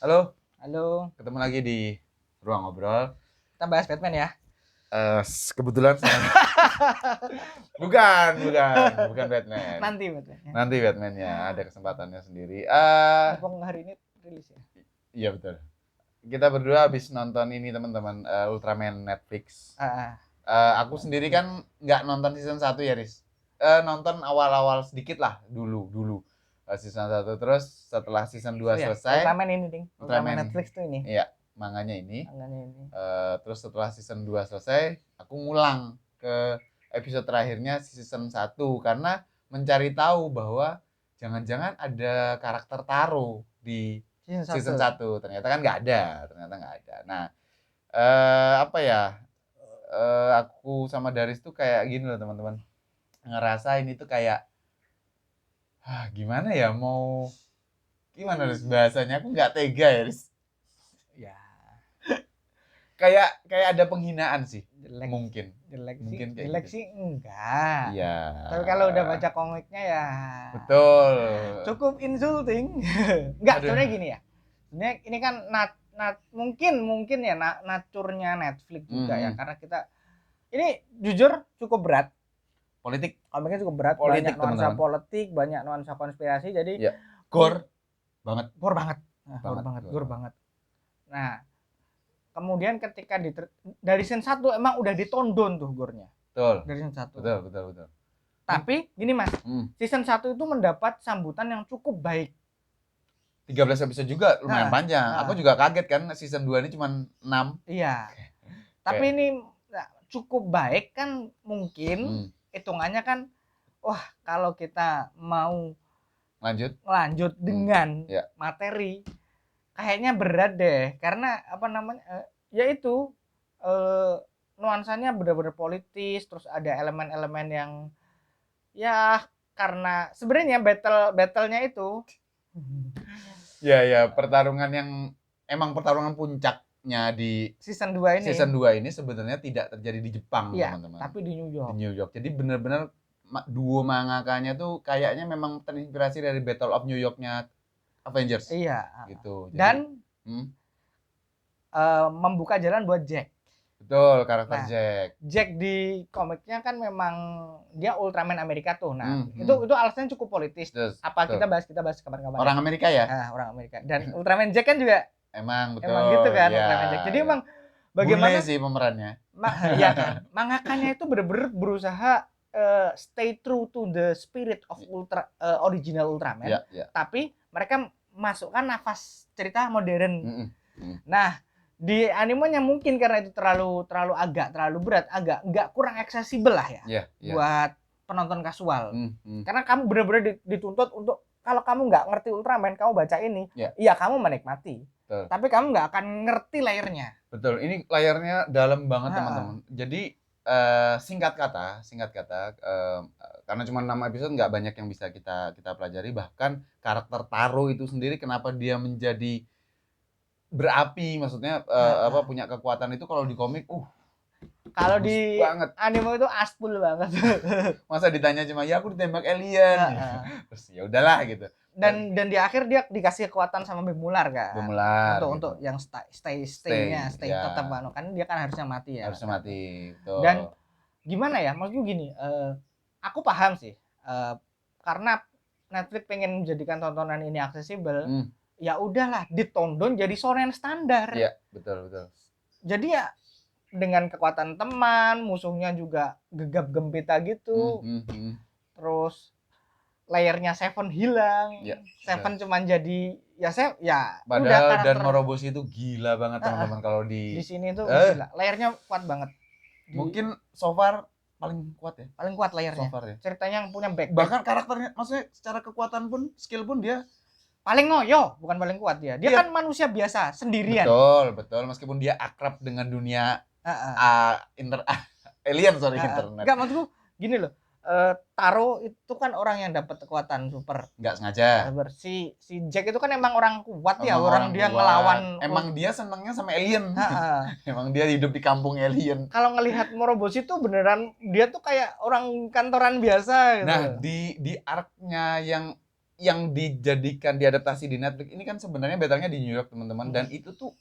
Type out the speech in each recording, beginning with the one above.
Halo, Halo, ketemu lagi di Ruang Ngobrol. kita bahas Batman ya. Kebetulan bukan Batman. Nanti Batman. Nanti Batman-nya ada kesempatannya sendiri. Mumpung hari ini rilis ya. Iya betul. Kita berdua habis nonton ini teman-teman, Ultraman Netflix. Ah, Aku sendiri kan nggak nonton season 1 ya, Riz. Nonton awal-awal sedikit lah dulu. Season 1 terus setelah season 2 ya, selesai. Ultraman ini, Ding. Ultraman Netflix tuh ini. Iya, manganya ini. Manganya ini. Terus setelah season 2 selesai, aku ngulang ke episode terakhirnya season 1 karena mencari tahu bahwa jangan-jangan ada karakter Taro di season 1. Ternyata kan nggak ada. Nah, apa ya? Aku sama Daris tuh kayak gini loh teman-teman. Ngerasa ini tuh kayak gimana ya gimana Riz bahasanya? Aku nggak tega ya, Riz. Ya, Kayak ada penghinaan sih. jelek. Mungkin kayak Jelek gitu. sih enggak. Iya. Tapi kalau udah baca komiknya ya Betul. cukup insulting. Enggak, Aduh. sebenarnya gini ya. Sebenarnya ini kan mungkin ya naturnya Netflix juga ya, karena kita ini jujur cukup berat. Politik Komiknya cukup berat, Politik, banyak nuansa teman-teman. politik, banyak nuansa konspirasi, jadi ya gore banget. Gore banget. Nah, kemudian ketika dari season 1 emang udah ditondon tuh gore-nya. Betul. Dari season 1. Betul. Tapi gini Mas, season 1 itu mendapat sambutan yang cukup baik. 13 episode juga lumayan panjang. Aku juga kaget kan season 2 ini cuma 6. Iya. Tapi ini cukup baik kan, mungkin hitungannya kan, wah kalau kita mau lanjut dengan materi kayaknya berat deh, karena apa namanya yaitu nuansanya benar-benar politis, terus ada elemen-elemen yang ya karena sebenarnya battlenya itu ya pertarungan yang emang pertarungan puncaknya di season 2 ini. Season 2 ini sebenarnya tidak terjadi di Jepang, teman-teman. Tapi di New York. Jadi benar-benar duo mangakanya tuh kayaknya memang terinspirasi dari Battle of New York-nya Avengers. Iya. Gitu. Jadi, dan membuka jalan buat Jack. Betul, karakter Jack. Jack di komiknya kan memang dia Ultraman Amerika tuh. Nah, itu alasannya cukup politis. Kita bahas kapan-kapan. Orang Amerika ya? Orang Amerika. Dan Ultraman Jack kan juga emang gitu kan, Ultraman Jack. Jadi emang bagaimana sih pemerannya? Iya kan. Mangakanya itu bener-bener berusaha stay true to the spirit of original Ultraman. Tapi mereka masukkan nafas cerita modern. Nah, di animenya mungkin karena itu terlalu berat, agak nggak kurang aksesibel lah ya, buat penonton kasual. Karena kamu benar-benar dituntut untuk, kalau kamu nggak ngerti Ultraman, kamu baca ini, iya kamu menikmati. Betul. Tapi kamu nggak akan ngerti layernya. Betul, ini layernya dalam banget teman-teman. Jadi singkat kata, karena cuma 6 episode nggak banyak yang bisa kita pelajari. Bahkan karakter Taro itu sendiri kenapa dia menjadi berapi, maksudnya punya kekuatan itu, kalau di komik kalau di anime itu aspul banget. Masa ditanya cuma ya aku ditembak alien. Terus ya udahlah gitu. Dan di akhir dia dikasih kekuatan sama Bemular kan. Untuk yang stay tetap kan dia kan harusnya mati ya. Harusnya mati. Tuh. Dan gimana ya? Maksudnya gini, aku paham sih. Karena Netflix pengen menjadikan tontonan ini aksesibel. Ya udahlah, ditonton jadi shonen standar. Iya, betul. Jadi ya dengan kekuatan teman, musuhnya juga gegap gempita gitu. Terus layernya Seven hilang. Seven cuman jadi padahal dan Moroboshi itu gila banget teman-teman. Kalau di sini tuh gila. Layernya kuat banget. Mungkin so far paling kuat ya. Paling kuat layernya. So far ya. Ceritanya yang punya back. Bahkan karakternya, maksudnya secara kekuatan pun, skill pun dia paling ngoyo, bukan paling kuat dia. Dia kan manusia biasa, sendirian. Betul. Meskipun dia akrab dengan dunia internet. Enggak, maksudku gini loh. Taro itu kan orang yang dapat kekuatan super. Enggak sengaja. Si Jack itu kan emang orang kuat ya, orang dia ngelawan. Emang dia senangnya sama alien. Emang dia hidup di kampung alien. Kalau ngelihat Moroboshi itu beneran dia tuh kayak orang kantoran biasa gitu. Nah, di arc-nya yang yang dijadikan diadaptasi di Netflix ini kan sebenarnya battle-nya di New York teman-teman, dan itu tuh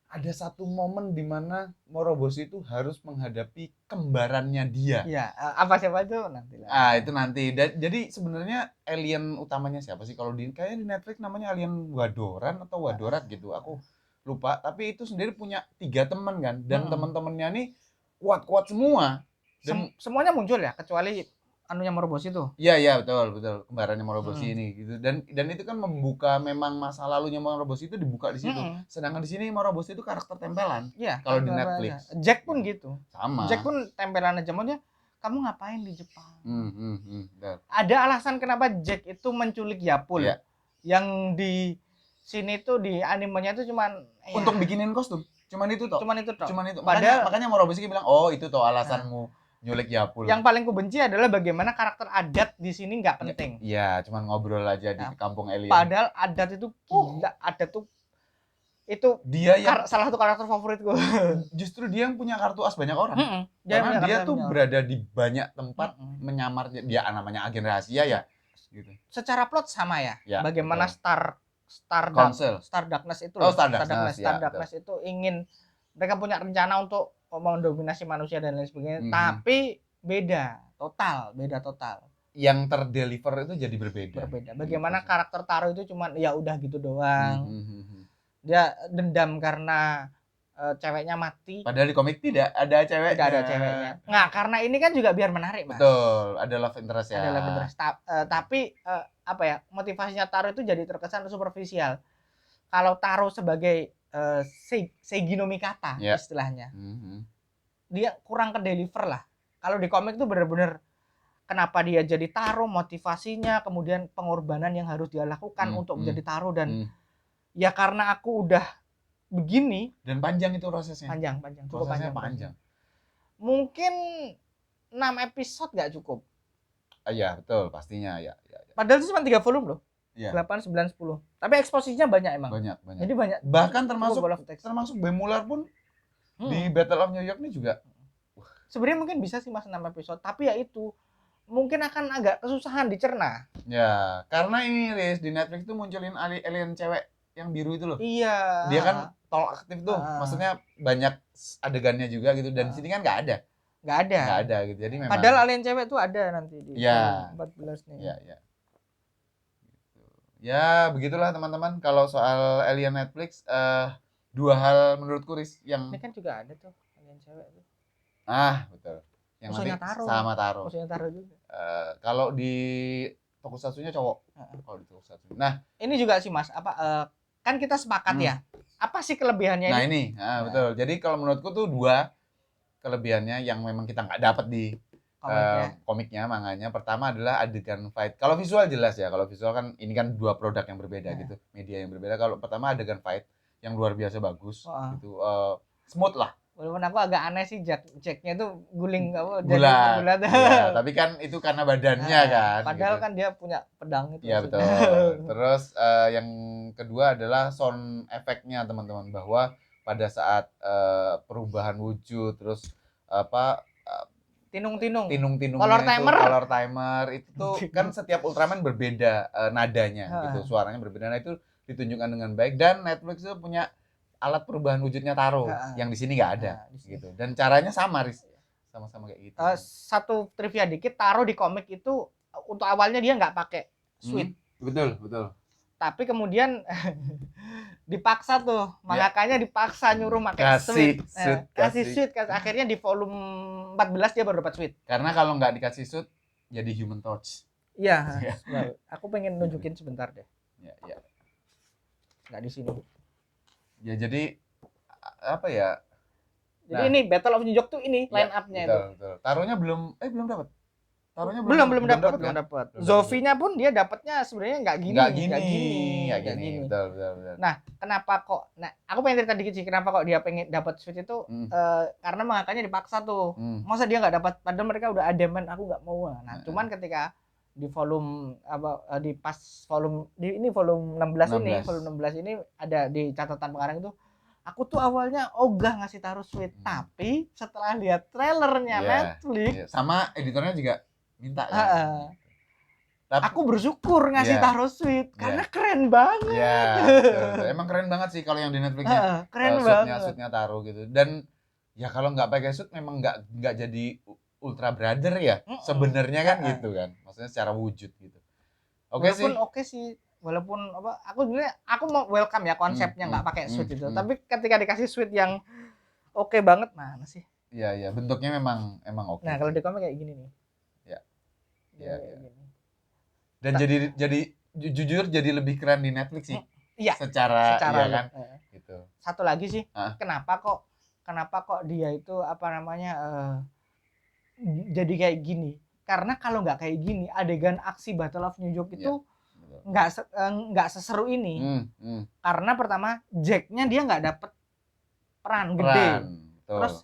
ada satu momen di mana Moroboshi itu harus menghadapi kembarannya dia. Iya, apa siapa itu nanti lah. Itu nanti. Jadi sebenarnya alien utamanya siapa sih? Kalau kayaknya di Netflix namanya alien Wadoran atau Wadorat gitu. Aku lupa. Tapi itu sendiri punya 3 teman kan, dan teman-temannya nih kuat-kuat semua. Dan semuanya muncul ya, kecuali anunya Moroboshi tuh. Iya betul kembarannya Moroboshi ini gitu. Dan itu kan membuka memang masa lalunya Moroboshi itu dibuka di situ. Sedangkan di sini Moroboshi itu karakter tempelan. Iya. Kalau di Netflix. Jack pun gitu. Sama. Jack pun tempelan aja, maksudnya kamu ngapain di Jepang? Ada alasan kenapa Jack itu menculik Yapul. Iya. Yang di sini tuh di animenya tuh cuman untuk bikinin kostum. Cuman itu toh. Padahal makanya Moroboshi bilang, "Oh, itu toh alasanmu nyulik Yapul." Yang paling kubenci adalah bagaimana karakter adat di sini nggak penting. Iya, cuman ngobrol aja di kampung alien. Padahal adat itu gila, adat tuh itu dia yang salah satu karakter favoritku. Justru dia yang punya kartu as banyak orang. Karena dia tuh berada di banyak tempat menyamar, dia namanya agen rahasia ya. Gitu. Secara plot sama ya. Bagaimana betul. Star Darkness itu Star Darkness itu ingin, mereka punya rencana untuk mendominasi manusia dan lain sebagainya, tapi beda total. Yang terdeliver itu jadi berbeda. Bagaimana karakter Taro itu cuman ya udah gitu doang. Dia dendam karena ceweknya mati. Padahal di komik tidak ada ceweknya. Tidak ada ceweknya. Nah, karena ini kan juga biar menarik, Mas. Betul, ada love interest ya. Ada love interest. Tapi apa ya, motivasinya Taro itu jadi terkesan superficial. Kalau Taro sebagai Seigi no Mikata istilahnya, dia kurang ke deliver lah. Kalau di komik tuh bener-bener kenapa dia jadi Taro, motivasinya, kemudian pengorbanan yang harus dia lakukan untuk menjadi Taro, dan ya karena aku udah begini. Dan panjang itu prosesnya. Panjang. Cukup panjang. Mungkin 6 episode nggak cukup. Iya, betul, pastinya ya. Padahal itu cuma 3 volume loh. Ya. 8, 9, 10. Tapi eksposisinya banyak emang. Banyak. Jadi banyak. Bahkan termasuk Bemular pun di Battle of New York ini juga. Sebenarnya mungkin bisa sih Mas 6 episode, tapi ya itu mungkin akan agak kesusahan dicerna. Ya, karena ini Riz, di Netflix tuh munculin alien cewek yang biru itu loh. Iya. Dia kan tol aktif tuh. Maksudnya banyak adegannya juga gitu, dan di sini kan nggak ada. Nggak ada gitu. Jadi memang padahal alien cewek tuh ada nanti di 14 nih. Iya. Gitu. Ya, begitulah teman-teman kalau soal alien Netflix. 2 hal menurutku Riz yang ini kan juga ada tuh alien cewek tuh. Betul. Yang musuhnya nanti Taro. Sama Taro. Musuhnya Taro juga. Kalau di tokusatsunya cowok. Kalau di tokusatsu. Nah, ini juga sih Mas, kan kita sepakat ya. Apa sih kelebihannya ini? Nah, ini. Betul. Jadi kalau menurutku tuh 2 kelebihannya yang memang kita nggak dapat di komiknya, manganya. Pertama adalah adegan fight. Kalau visual jelas ya. Kalau visual kan ini kan 2 produk yang berbeda gitu, media yang berbeda. Kalau pertama adegan fight yang luar biasa bagus gitu. Smooth lah. Walaupun aku agak aneh sih Jacknya tuh guling gulat. Ya, tapi kan itu karena badannya kan. Padahal gitu. Kan dia punya pedang itu. Iya betul. Terus yang kedua adalah sound efeknya teman-teman, bahwa pada saat perubahan wujud, terus tinung-tinung color timer itu tuh kan setiap Ultraman berbeda nadanya gitu, suaranya berbeda. Nah, itu ditunjukkan dengan baik, dan Netflix itu punya alat perubahan wujudnya Taro yang di sini nggak ada gitu, dan caranya sama Riz, sama-sama kayak gitu. Satu trivia dikit, Taro di komik itu untuk awalnya dia nggak pakai suit. Betul. Tapi kemudian dipaksa tuh, mangakanya dipaksa nyuruh pakai suit. Kasih suit. Akhirnya di volume 14 dia baru dapat suit. Karena kalau nggak dikasih suit jadi Human Torch. Iya. Aku pengen nunjukin sebentar deh. Iya. Nggak di sini. Ya jadi apa ya? Jadi ini Battle of New York tuh ini line up-nya itu. Betul. Taruhnya belum dapat. Taruhnya belum dapat. Zofinya pun dia dapatnya sebenarnya nggak gini. Betul. Nah, kenapa kok? Nah, aku pengen cerita dikit sih kenapa kok dia pengen dapat switch itu, karena mangakanya dipaksa tuh. Masa dia nggak dapat, padahal mereka udah ademen aku nggak mau. Nah, cuman ketika di volume ini volume 16 ini ada di catatan pengarang itu, aku tuh awalnya ogah ngasih taruh sweet, tapi setelah lihat trailernya Netflix sama editornya juga minta Aku bersyukur ngasih Iya. Taro Suite karena Iya. keren banget. Iya, betul. Emang keren banget sih kalau yang di Netflix-nya. Keren Suit-nya Taro gitu. Dan ya kalau nggak pakai suit memang nggak jadi Ultra Brother ya. Sebenarnya kan gitu kan. Maksudnya secara wujud gitu. Oke Walaupun sih. oke sih, walaupun apa, aku mau welcome ya konsepnya nggak pakai suit itu. Tapi ketika dikasih suit yang oke banget, mana sih? Iya, bentuknya memang oke. Nah, kalau di komik kayak gini nih. Iya. Gini. Dan jadi jujur jadi lebih keren di Netflix sih. Iya. Secara iya kan. Gitu. Satu lagi sih, kenapa kok dia itu apa namanya jadi kayak gini? Karena kalau nggak kayak gini, adegan aksi Battle of New York itu nggak seseru ini. Karena pertama Jack-nya dia nggak dapet peran gede. Terus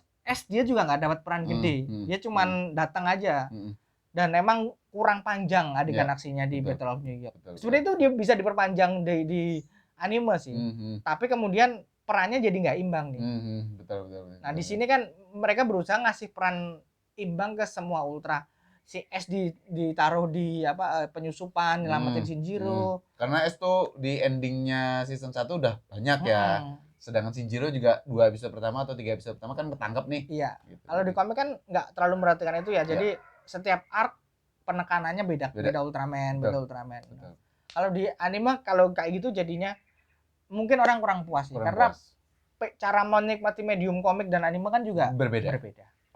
dia juga nggak dapat peran gede. Dia cuman datang aja. Dan emang kurang panjang adegan aksinya di Battle of New York. Sebenarnya itu dia bisa diperpanjang di anime sih. Tapi kemudian perannya jadi nggak imbang nih. Betul. Nah, di sini kan mereka berusaha ngasih peran imbang ke semua ultra. Si S ditaruh di penyusupan, nyelamatin Shinjiro. Karena S tuh di endingnya season 1 udah banyak ya. Sedangkan Shinjiro juga 2 episode pertama atau 3 episode pertama kan ketangkep nih. Iya. Gitu. Kalau di komik kan nggak terlalu memperhatikan itu ya. Jadi setiap arc penekanannya beda Ultraman, beda Ultraman. Kalau di anime kalau kayak gitu jadinya mungkin orang kurang puas nih. Karena cara menikmati medium komik dan anime kan juga berbeda.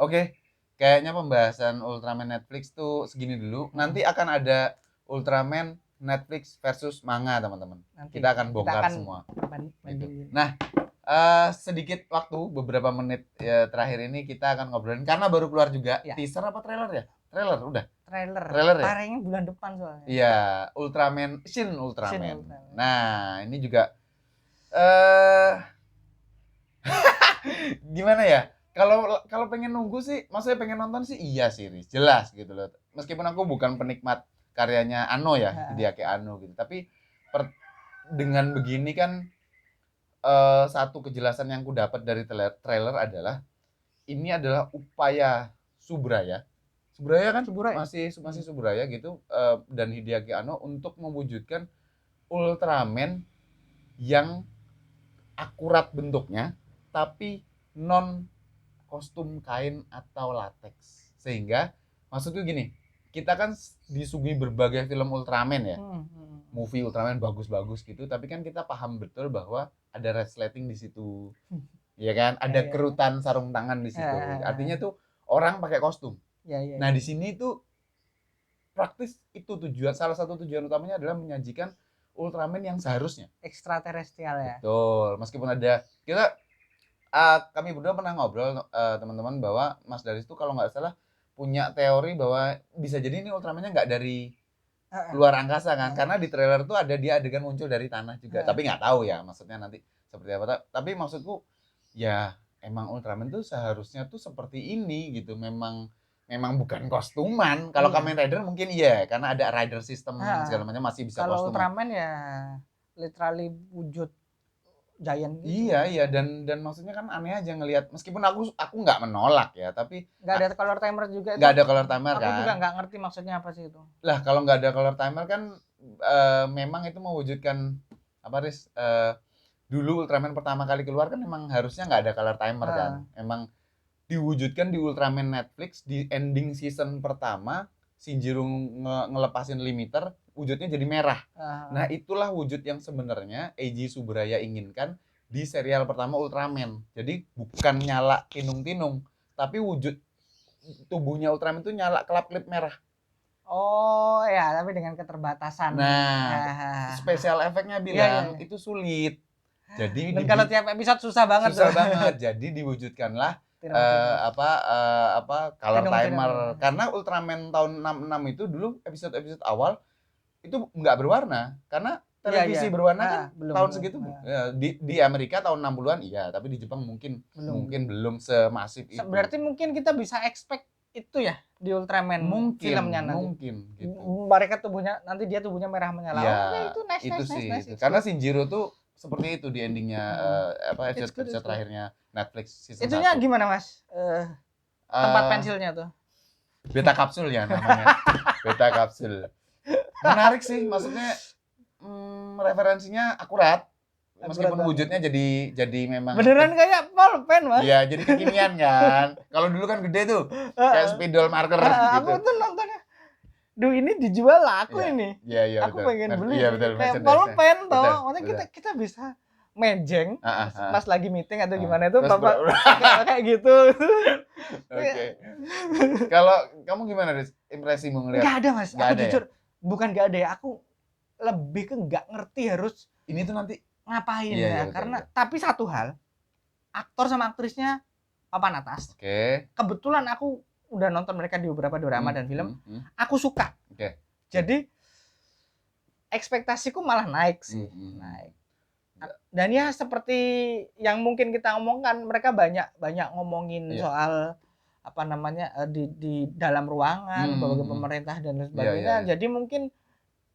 Oke. Kayaknya pembahasan Ultraman Netflix tuh segini dulu. Nanti akan ada Ultraman Netflix versus manga, teman-teman. Kita akan bongkar semua. Gitu. Nah, sedikit waktu, beberapa menit terakhir ini kita akan ngobrolin karena baru keluar juga teaser apa trailer ya? Trailer udah. Trailer ya. Tayangnya bulan depan soalnya. Iya, Shin Ultraman. Nah, ini juga gimana ya? Kalau pengen nunggu sih, maksudnya pengen nonton sih iya sih, Riz. Jelas gitu loh. Meskipun aku bukan penikmat karyanya Anno ya, Hideaki Anno gitu. Tapi dengan begini kan satu kejelasan yang ku dapat dari trailer adalah ini adalah upaya Subraya kan masih Subraya gitu dan Hideaki Anno untuk mewujudkan Ultraman yang akurat bentuknya tapi non kostum kain atau latex. Sehingga maksudku gini, kita kan disuguhi berbagai film Ultraman ya. Movie Ultraman bagus-bagus gitu, tapi kan kita paham betul bahwa ada resleting di situ. Ya kan? Ada kerutan sarung tangan di situ. Artinya tuh orang pakai kostum. Nah, di sini tuh praktis itu salah satu tujuan utamanya adalah menyajikan Ultraman yang seharusnya ekstraterestrial ya. Betul. Meskipun ada kami berdua pernah ngobrol teman-teman bahwa Mas Daris tuh kalau nggak salah punya teori bahwa bisa jadi ini Ultraman-nya nggak dari luar angkasa kan, karena di trailer tuh ada dia adegan muncul dari tanah juga. Tapi nggak tahu ya maksudnya nanti seperti apa. Tapi maksudku ya emang Ultraman tuh seharusnya tuh seperti ini gitu. Memang bukan kostuman. Kalau Kamen Rider mungkin iya karena ada rider system segala macam masih bisa kostuman. Kalau Ultraman ya literally wujud giant gitu. Iya dan maksudnya kan aneh aja ngelihat meskipun aku nggak menolak ya tapi nggak ada color timer juga nggak ada color timer kan. Aku juga nggak ngerti maksudnya apa sih itu. Lah kalau nggak ada color timer kan memang itu mewujudkan apa Riz dulu Ultraman pertama kali keluar kan memang harusnya nggak ada color timer kan. Emang diwujudkan di Ultraman Netflix di ending season pertama Shinjiro ngelepasin limiter wujudnya jadi merah. Nah, itulah wujud yang sebenarnya Eiji Subraya inginkan di serial pertama Ultraman. Jadi bukan nyala tinung-tinung, tapi wujud tubuhnya Ultraman itu nyala kelap-kelip merah. Oh ya, tapi dengan keterbatasan. Nah, spesial efeknya bilang itu sulit. Jadi dan kalau tiap episode susah banget. Jadi diwujudkanlah color timer. Karena Ultraman tahun 66 itu dulu episode awal itu nggak berwarna karena televisi berwarna kan tahun segitu di Amerika tahun 60-an iya, tapi di Jepang mungkin belum semasif itu. Berarti mungkin kita bisa expect itu ya di Ultraman filmnya nanti. Mungkin gitu. Mereka tubuhnya merah menyala. Ya, itu nice. Karena Shinjiro tuh seperti itu di endingnya episode terakhirnya Netflix season 1. Itunya gimana Mas? Tempat pensilnya tuh. Beta kapsul ya namanya. Beta kapsul. Menarik sih, maksudnya referensinya akurat. Meskipun Akurat wujudnya jadi memang beneran kayak pulpen, Mas. iya, jadi kekinian kan. Kalau dulu kan gede tuh, kayak spidol marker gitu. Aku tuh nontonnya, duh ini dijual laku Iya, ini. iya, iya, Aku betul. pengen beli Iya, nih. betul, Kayak merchandise-nya. pulpen toh. Betul, Maksudnya betul. kita bisa mejeng pas lagi meeting atau gimana itu Terus Bapak kayak gitu. Oke. Kalau kamu gimana, Riz? Impresimu ngeliat? Enggak ada, Mas. Nggak Aku ada ya? jujur bukan enggak ada ya. Aku lebih ke enggak ngerti harus Ini tuh nanti ngapain Iya, ya. iya, betul, Karena betul. tapi satu hal, aktor sama aktrisnya papan atas. Oke. Kebetulan aku udah nonton mereka di beberapa drama dan film. Aku suka. Oke. Jadi ekspektasiku malah naik sih. Naik. Dan ya seperti yang mungkin kita omongkan, mereka banyak ngomongin Iya. soal apa namanya di dalam ruangan, bagaimana pemerintah dan lain sebagainya. Iya. Jadi mungkin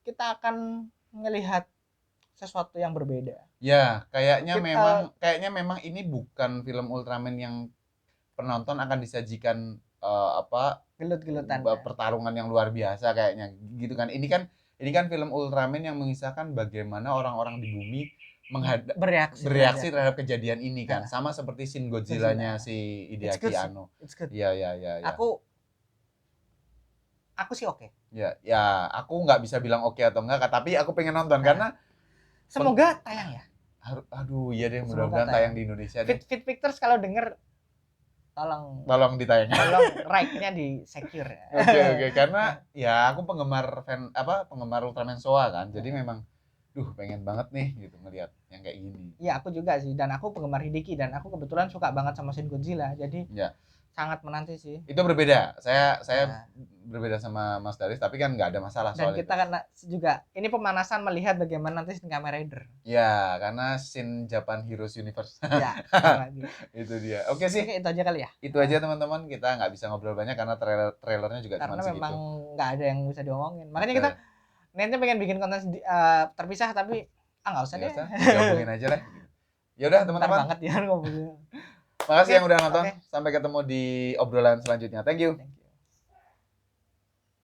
kita akan melihat sesuatu yang berbeda. Ya, kayaknya memang ini bukan film Ultraman yang penonton akan disajikan Gelut-gelutan. pertarungan yang luar biasa kayaknya gitu kan. Ini kan film Ultraman yang mengisahkan bagaimana orang-orang di bumi bereaksi terhadap kejadian ini kan. Sama seperti Shin Godzilla-nya si Hideaki Anno. It's good. Iya. Aku sih oke. Ya, aku nggak bisa bilang oke atau enggak, tapi aku pengen nonton karena semoga tayang ya. Aduh, iya deh, mudah-mudahan tayang di Indonesia deh. Fit Pictures kalau denger tolong ditayangin. Tolong right-nya di secure ya. Oke, karena ya aku penggemar Ultraman Showa kan. Jadi memang pengen banget nih gitu ngelihat yang kayak gini. Iya, aku juga sih, dan aku penggemar Hideki dan aku kebetulan suka banget sama Shin Godzilla. Jadi sangat menanti sih. Itu berbeda. Saya berbeda sama Mas Daris, tapi kan nggak ada masalah dan soal kita kan juga ini pemanasan melihat bagaimana nanti Shin Kamen Rider. Ya, karena Shin Japan Heroes Universe. Ya, itu dia. Oke sih. Oke, itu aja kali ya. Itu aja teman-teman, kita nggak bisa ngobrol banyak karena trailernya juga cuma segitu. Karena memang nggak ada yang bisa diomongin. Makanya kita niatnya pengen bikin konten terpisah, tapi nggak usah deh. Gabungin aja lah. Ya udah teman-teman. Banget ya ngomongnya. Makasih yang udah nonton. Sampai ketemu di obrolan selanjutnya. Thank you.